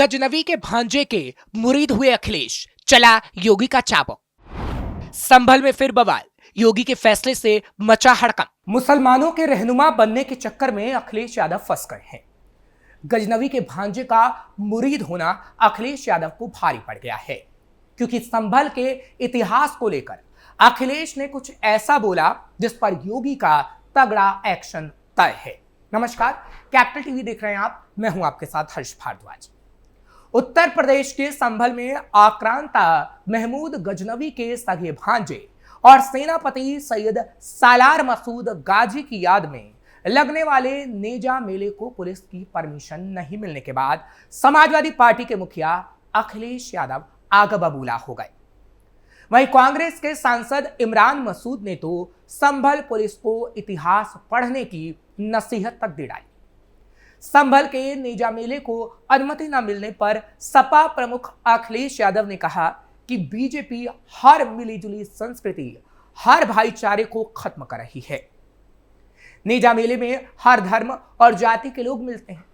गजनवी के भांजे के मुरीद हुए अखिलेश, चला योगी का चाबुक। संभल में फिर बवाल, योगी के फैसले से मचा हड़कंप। मुसलमानों के रहनुमा बनने के चक्कर में अखिलेश यादव फंस गए हैं। गजनवी के भांजे का मुरीद होना अखिलेश यादव को भारी पड़ गया है, क्योंकि संभल के इतिहास को लेकर अखिलेश ने कुछ ऐसा बोला जिस पर योगी का तगड़ा एक्शन तय है। नमस्कार, कैपिटल टीवी देख रहे हैं आप, मैं हूं आपके साथ हर्ष भारद्वाज। उत्तर प्रदेश के संभल में आक्रांता महमूद गजनवी के सगे भांजे और सेनापति सैयद सालार मसूद गाजी की याद में लगने वाले नेजा मेले को पुलिस की परमिशन नहीं मिलने के बाद समाजवादी पार्टी के मुखिया अखिलेश यादव आग बबूला हो गए। वहीं कांग्रेस के सांसद इमरान मसूद ने तो संभल पुलिस को इतिहास पढ़ने की नसीहत तक दे डाली। संभल के नेजा मेले को अनुमति न मिलने पर सपा प्रमुख अखिलेश यादव ने कहा कि बीजेपी हर मिलीजुली संस्कृति, हर भाईचारे को खत्म कर रही है। नेजा मेले में हर धर्म और जाति के लोग मिलते हैं।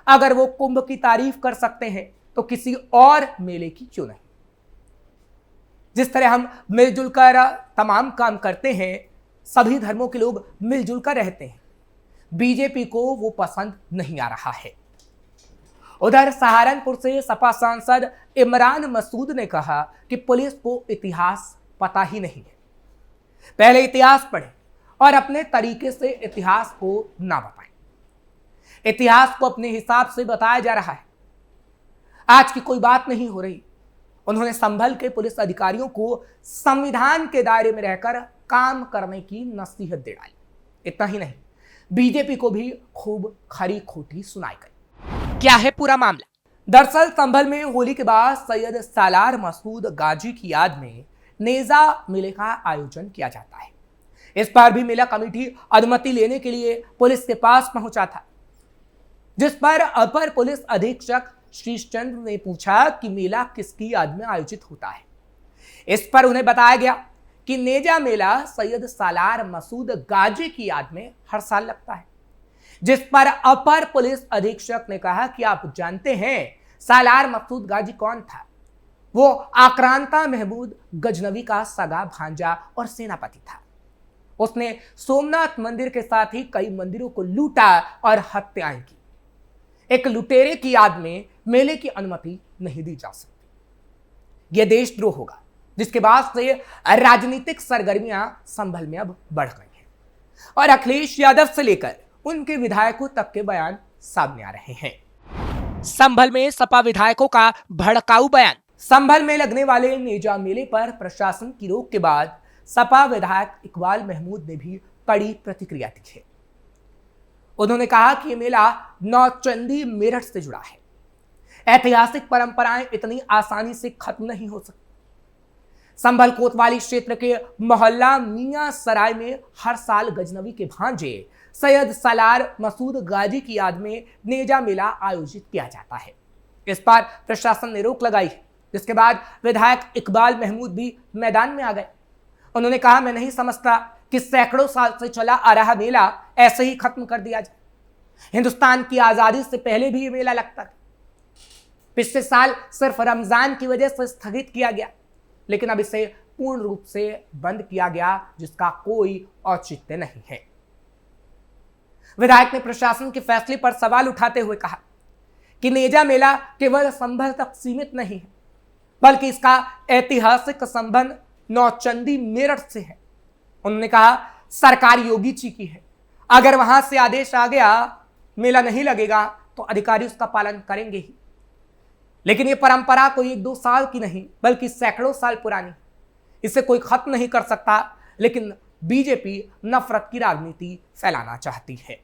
अगर वो कुंभ की तारीफ कर सकते हैं तो किसी और मेले की क्यों नहीं। जिस तरह हम मिलजुल कर तमाम काम करते हैं, सभी धर्मों के लोग मिलजुल कर रहते हैं, बीजेपी को वो पसंद नहीं आ रहा है। उधर सहारनपुर से सपा सांसद इमरान मसूद ने कहा कि पुलिस को इतिहास पता ही नहीं है। पहले इतिहास पढ़ें और अपने तरीके से इतिहास को ना बताएं। इतिहास को अपने हिसाब से बताया जा रहा है। आज की कोई बात नहीं हो रही। उन्होंने संभल के पुलिस अधिकारियों को संविधान के दायरे में रहकर काम करने की नसीहत दे डाली। इतना ही नहीं, बीजेपी को भी खूब खरी खोटी सुनाई गई। क्या है पूरा मामला? दरअसल संभल में होली के बाद सैयद सालार मसूद गाजी की याद में नेजा मेले का आयोजन किया जाता है। इस बार भी मेला कमेटी अनुमति लेने के लिए पुलिस के पास पहुंचा था, जिस पर अपर पुलिस अधीक्षक श्रीचंद्र ने पूछा कि मेला किसकी याद में आयोजित होता है। इस पर उन्हें बताया गया कि नेजा मेला सैयद सालार मसूद गाजी की याद में हर साल लगता है। जिस पर अपर पुलिस अधीक्षक ने कहा कि आप जानते हैं सालार मसूद गाजी कौन था? वो आक्रांता महमूद गजनवी का सगा भांजा और सेनापति था। उसने सोमनाथ मंदिर के साथ ही कई मंदिरों को लूटा और हत्याएं की। एक लुटेरे की याद में मेले की अनुमति नहीं दी जा सकती। यह देशद्रोह होगा, जिसके बाद से राजनीतिक सरगर्मियां संभल में अब बढ़ गई हैं और अखिलेश यादव से लेकर उनके विधायकों तक के बयान सामने आ रहे हैं। संभल में सपा विधायकों का भड़काऊ बयान। संभल में लगने वाले नेजा मेले पर प्रशासन की रोक के बाद सपा विधायक इकबाल महमूद ने भी कड़ी प्रतिक्रिया दी है। उन्होंने कहा कि यह मेला नौचंदी मेरठ से जुड़ा है। ऐतिहासिक परंपराएं इतनी आसानी से खत्म नहीं हो सकती। संभल कोतवाली क्षेत्र के मोहल्ला मियां सराय में हर साल गजनवी के भांजे सैयद सालार मसूद गाजी की याद में नेजा मेला आयोजित किया जाता है। इस पर प्रशासन ने रोक लगाई, जिसके बाद विधायक इकबाल महमूद भी मैदान में आ गए। उन्होंने कहा, मैं नहीं समझता कि सैकड़ों साल से चला आ रहा मेला ऐसे ही खत्म कर दिया जाए। हिंदुस्तान की आजादी से पहले भी ये मेला लगता था। पिछले साल सिर्फ रमजान की वजह से स्थगित किया गया, लेकिन अब इसे पूर्ण रूप से बंद किया गया, जिसका कोई औचित्य नहीं है। विधायक ने प्रशासन के फैसले पर सवाल उठाते हुए कहा कि नेजा मेला केवल संभल तक सीमित नहीं है, बल्कि इसका ऐतिहासिक संबंध नौचंदी मेरठ से है। उन्होंने कहा, सरकार योगी जी की है। अगर वहां से आदेश आ गया मेला नहीं लगेगा तो अधिकारी उसका पालन करेंगे ही। लेकिन यह परंपरा कोई 1-2 साल की नहीं, बल्कि सैकड़ों साल पुरानी। इसे कोई खत्म नहीं कर सकता, लेकिन बीजेपी नफरत की राजनीति फैलाना चाहती है।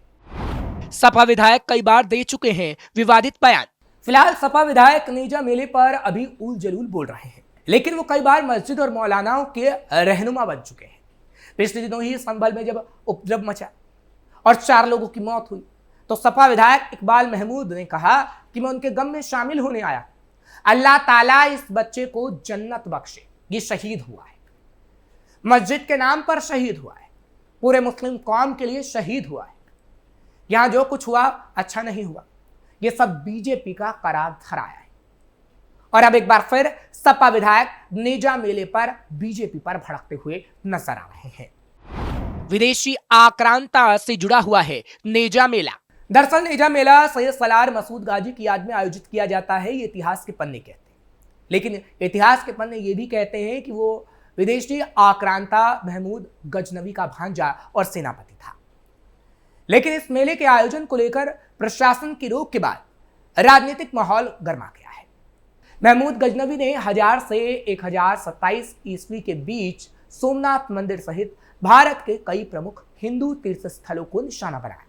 सपा विधायक कई बार दे चुके हैं विवादित बयान। फिलहाल सपा विधायक नेजा मेले पर अभी उल जलूल बोल रहे हैं, लेकिन वो कई बार मस्जिद और मौलानाओं के रहनुमा बन चुके हैं। पिछले दिनों ही संभल में जब उपद्रव मचा और 4 लोगों की मौत हुई, तो सपा विधायक इकबाल महमूद ने कहा कि मैं उनके गम में शामिल होने आया। अल्लाह ताला इस बच्चे को जन्नत बख्शे। ये शहीद हुआ है, मस्जिद के नाम पर शहीद हुआ है, पूरे मुस्लिम कौम के लिए शहीद हुआ है। यहां जो कुछ हुआ अच्छा नहीं हुआ। ये सब बीजेपी का करार धराया है। और अब एक बार फिर सपा विधायक नेजा मेले पर बीजेपी पर भड़कते हुए नजर आ रहे हैं। विदेशी आक्रांता से जुड़ा हुआ है नेजा मेला। दरअसल नेजा मेला सैयद सलार मसूद गाजी की याद में आयोजित किया जाता है, ये इतिहास के पन्ने कहते हैं। लेकिन इतिहास के पन्ने ये भी कहते हैं कि वो विदेशी आक्रांता महमूद गजनवी का भांजा और सेनापति था। लेकिन इस मेले के आयोजन को लेकर प्रशासन की रोक के बाद राजनीतिक माहौल गर्मा गया है। महमूद गजनवी ने 1000 से 1027 ईस्वी के बीच सोमनाथ मंदिर सहित भारत के कई प्रमुख हिंदू तीर्थ स्थलों को निशाना बनाया।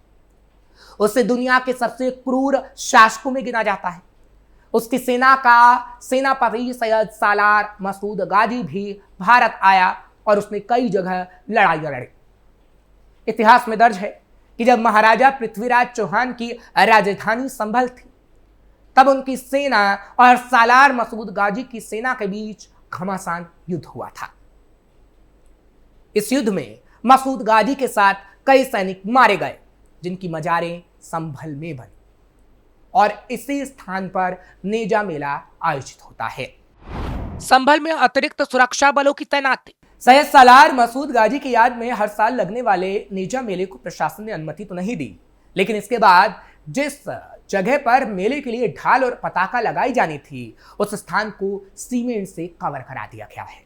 उसे दुनिया के सबसे क्रूर शासकों में गिना जाता है। उसकी सेना का सेनापति सैयद सालार मसूद गाजी भी भारत आया और उसने कई जगह लड़ाइयां लड़ी। इतिहास में दर्ज है कि जब महाराजा पृथ्वीराज चौहान की राजधानी संभल थी, तब उनकी सेना और सालार मसूद गाजी की सेना के बीच घमासान युद्ध हुआ था। इस युद्ध में मसूद गाजी के साथ कई सैनिक मारे गए, जिनकी मजारें संभल में बनी और इसी स्थान पर नेजा मेला आयोजित होता है। संभल में अतिरिक्त सुरक्षा बलों की तैनाती। सैयद सालार मसूद गाजी की याद में हर साल लगने वाले नेजा मेले को प्रशासन ने अनुमति तो नहीं दी, लेकिन इसके बाद जिस जगह पर मेले के लिए ढाल और पताका लगाई जानी थी, उस स्थान को सीमेंट से कवर करा दिया गया है।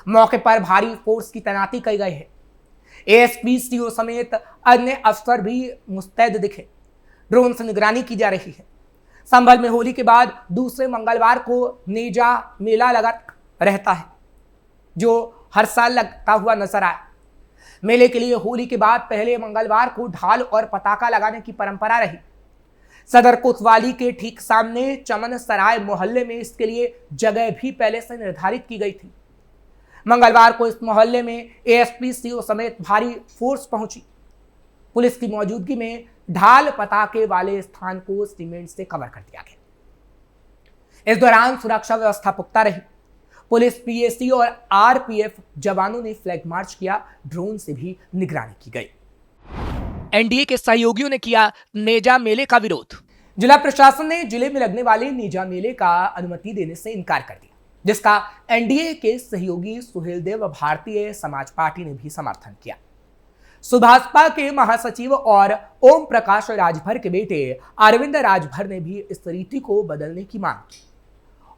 मौके पर भारी फोर्स की तैनाती की गई है। एएसपी, सीओ समेत अन्य अफसर भी मुस्तैद दिखे। ड्रोन से निगरानी की जा रही है। संभल में होली के बाद दूसरे मंगलवार को नेजा मेला लगा रहता है, जो हर साल लगता हुआ नजर आया। मेले के लिए होली के बाद पहले मंगलवार को ढाल और पताका लगाने की परंपरा रही। सदर कोतवाली के ठीक सामने चमन सराय मोहल्ले में इसके लिए जगह भी पहले से निर्धारित की गई थी। मंगलवार को इस मोहल्ले में एएसपी, सीओ समेत भारी फोर्स पहुंची। पुलिस की मौजूदगी में ढाल पताके वाले स्थान को सीमेंट से कवर कर दिया गया। इस दौरान सुरक्षा व्यवस्था पुख्ता रही। पुलिस, पीएसी और आरपीएफ जवानों ने फ्लैग मार्च किया। ड्रोन से भी निगरानी की गई। एनडीए के सहयोगियों ने किया नेजा मेले का विरोध। जिला प्रशासन ने जिले में लगने वाले नेजा मेले का अनुमति देने से इनकार कर दिया, जिसका एनडीए के सहयोगी सुहेलदेव भारतीय समाज पार्टी ने भी समर्थन किया। सुभाषपा के महासचिव और ओम प्रकाश राजभर के बेटे अरविंद राजभर ने भी इस रीति को बदलने की मांग की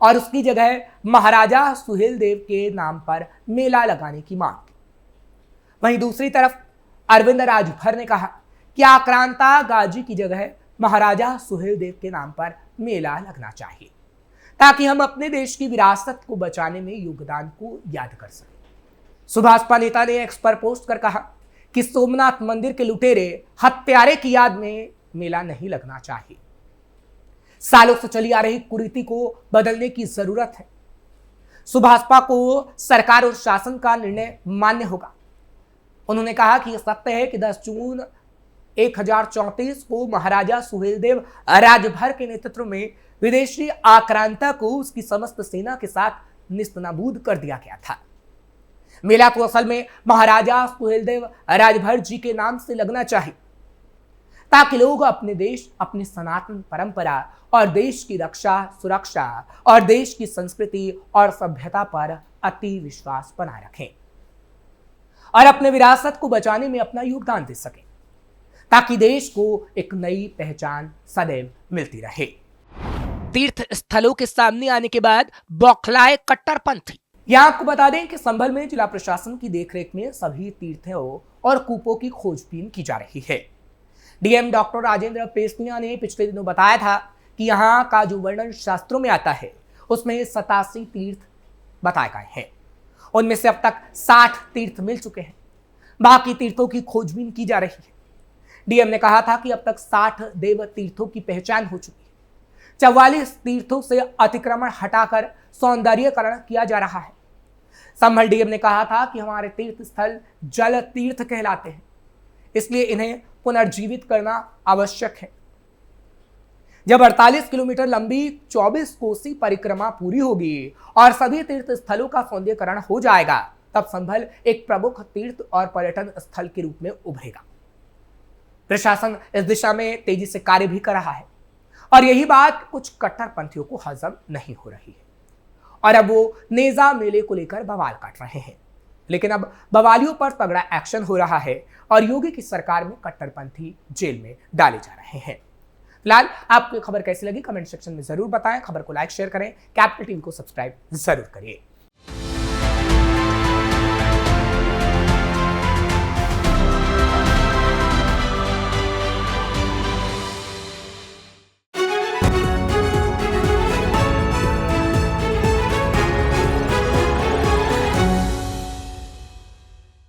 और उसकी जगह महाराजा सुहेलदेव के नाम पर मेला लगाने की मांग की। वहीं दूसरी तरफ अरविंद राजभर ने कहा कि आक्रांता गाजी की जगह महाराजा सुहेलदेव के नाम पर मेला लगना चाहिए, ताकि हम अपने देश की विरासत को बचाने में योगदान को याद कर सकें। सुभाषपा नेता ने एक्स पर पोस्ट कर कहा कि सोमनाथ मंदिर के लुटेरे हत्यारे की याद में मेला नहीं लगना चाहिए। सालों से चली आ रही कुरीति को बदलने की जरूरत है। सुभाषपा को सरकार और शासन का निर्णय मान्य होगा। उन्होंने कहा कि यह सत्य है कि 10 जून 1034 को महाराजा सुहेलदेव राजभर के नेतृत्व में विदेशी आक्रांता को उसकी समस्त सेना के साथ निस्तनाबूद कर दिया गया था। मेला को असल में महाराजा सुहेलदेव राजभर जी के नाम से लगना चाहिए, ताकि लोग अपने देश, अपनी सनातन परंपरा और देश की रक्षा, सुरक्षा और देश की संस्कृति और सभ्यता पर अति विश्वास बनाए रखें और अपने विरासत को बचाने में अपना योगदान दे सकें, ताकि देश को एक नई पहचान सदैव मिलती रहे। तीर्थ स्थलों के सामने आने के बाद बौखलाए कट्टरपंथी। यहां आपको बता दें कि संभल में जिला प्रशासन की देखरेख में सभी तीर्थों और कूपों की खोजबीन की जा रही है। डीएम डॉक्टर राजेंद्र पेस्निया ने पिछले दिनों बताया था कि यहां का जो वर्णन शास्त्रों में आता है, उसमें 87 तीर्थ बताए गए हैं। उनमें से अब तक 60 तीर्थ मिल चुके हैं। बाकी तीर्थों की खोजबीन की जा रही है। डीएम ने कहा था कि अब तक 60 देव तीर्थों की पहचान हो चुकी है। 44 तीर्थों से अतिक्रमण हटाकर सौंदर्यीकरण किया जा रहा है। संभल डीएम ने कहा था कि हमारे तीर्थ स्थल जल तीर्थ कहलाते हैं, इसलिए इन्हें पुनर्जीवित करना आवश्यक है। जब 48 किलोमीटर लंबी 24 कोसी परिक्रमा पूरी होगी और सभी तीर्थ स्थलों का सौंदर्यीकरण हो जाएगा, तब संभल एक प्रमुख तीर्थ और पर्यटन स्थल के रूप में उभरेगा। प्रशासन इस दिशा में तेजी से कार्य भी कर रहा है और यही बात कुछ कट्टरपंथियों को हजम नहीं हो रही है और अब वो नेजा मेले को लेकर बवाल काट रहे हैं। लेकिन अब बवालियों पर तगड़ा एक्शन हो रहा है और योगी की सरकार में कट्टरपंथी जेल में डाले जा रहे हैं। फिलहाल आपको खबर कैसी लगी कमेंट सेक्शन में जरूर बताएं। खबर को लाइक शेयर करें, कैपिटल टीवी को सब्सक्राइब जरूर करिए।